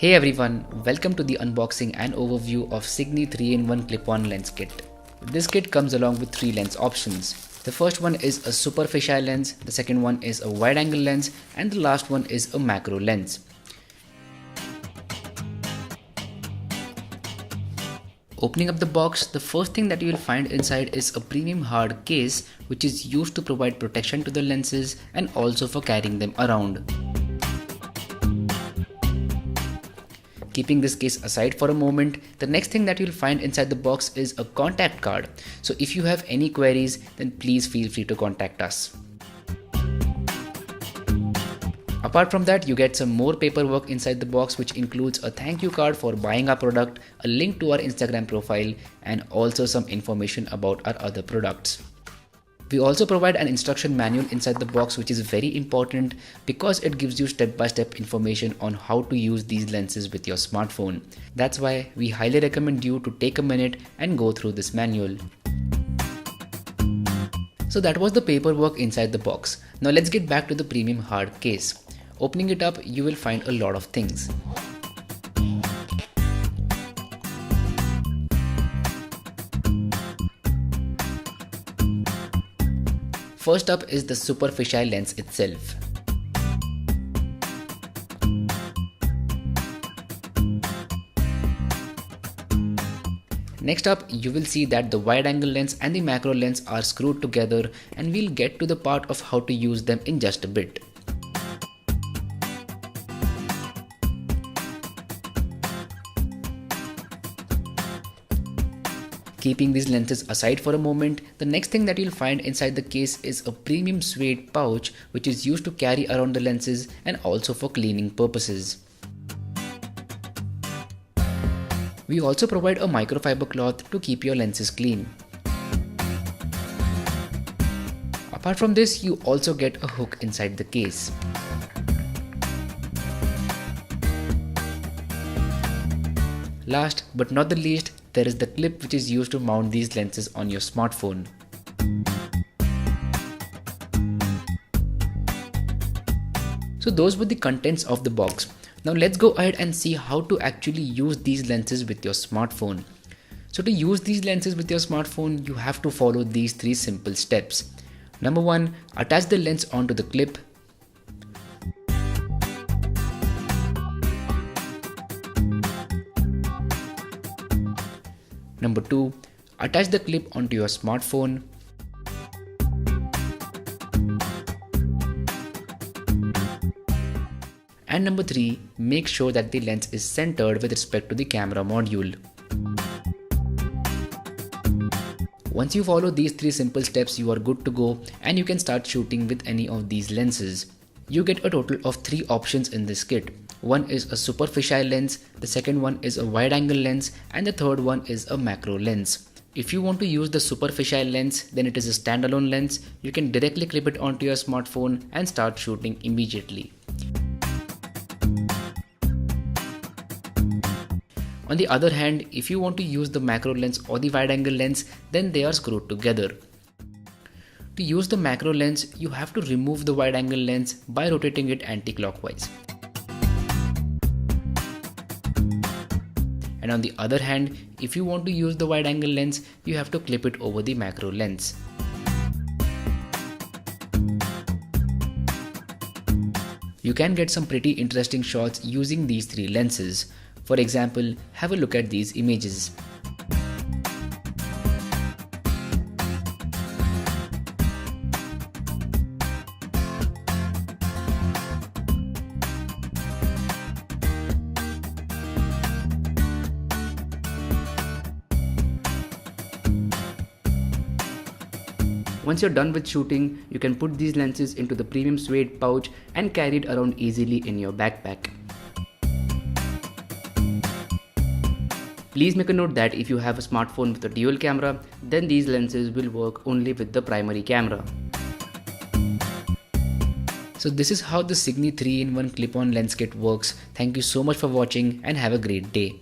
Hey everyone, welcome to the unboxing and overview of SIGNI 3-in-1 clip-on lens kit. This kit comes along with 3 lens options. The first one is a super fisheye lens, the second one is a wide angle lens, and the last one is a macro lens. Opening up the box, the first thing that you will find inside is a premium hard case which is used to provide protection to the lenses and also for carrying them around. Keeping this case aside for a moment, the next thing that you'll find inside the box is a contact card. So if you have any queries, then please feel free to contact us. Apart from that, you get some more paperwork inside the box, which includes a thank you card for buying our product, a link to our Instagram profile, and also some information about our other products. We also provide an instruction manual inside the box, which is very important because it gives you step-by-step information on how to use these lenses with your smartphone. That's why we highly recommend you to take a minute and go through this manual. So that was the paperwork inside the box. Now let's get back to the premium hard case. Opening it up, you will find a lot of things. First up is the super fisheye lens itself. Next up, you will see that the wide angle lens and the macro lens are screwed together, and we'll get to the part of how to use them in just a bit. Keeping these lenses aside for a moment, the next thing that you'll find inside the case is a premium suede pouch which is used to carry around the lenses and also for cleaning purposes. We also provide a microfiber cloth to keep your lenses clean. Apart from this, you also get a hook inside the case. Last but not the least, there is the clip which is used to mount these lenses on your smartphone. So those were the contents of the box. Now let's go ahead and see how to actually use these lenses with your smartphone. So to use these lenses with your smartphone, you have to follow these 3 simple steps. Number 1, attach the lens onto the clip. Number 2, attach the clip onto your smartphone. And number 3, make sure that the lens is centered with respect to the camera module. Once you follow these 3 simple steps, you are good to go and you can start shooting with any of these lenses. You get a total of 3 options in this kit. One is a super fisheye lens, the second one is a wide angle lens, and the third one is a macro lens. If you want to use the super fisheye lens, then it is a standalone lens. You can directly clip it onto your smartphone and start shooting immediately. On the other hand, if you want to use the macro lens or the wide angle lens, then they are screwed together. To use the macro lens, you have to remove the wide angle lens by rotating it anti-clockwise. And on the other hand, if you want to use the wide angle lens, you have to clip it over the macro lens. You can get some pretty interesting shots using these 3 lenses. For example, have a look at these images. Once you're done with shooting, you can put these lenses into the premium suede pouch and carry it around easily in your backpack. Please make a note that if you have a smartphone with a dual camera, then these lenses will work only with the primary camera. So this is how the SIGNI 3-in-1 clip-on lens kit works. Thank you so much for watching and have a great day.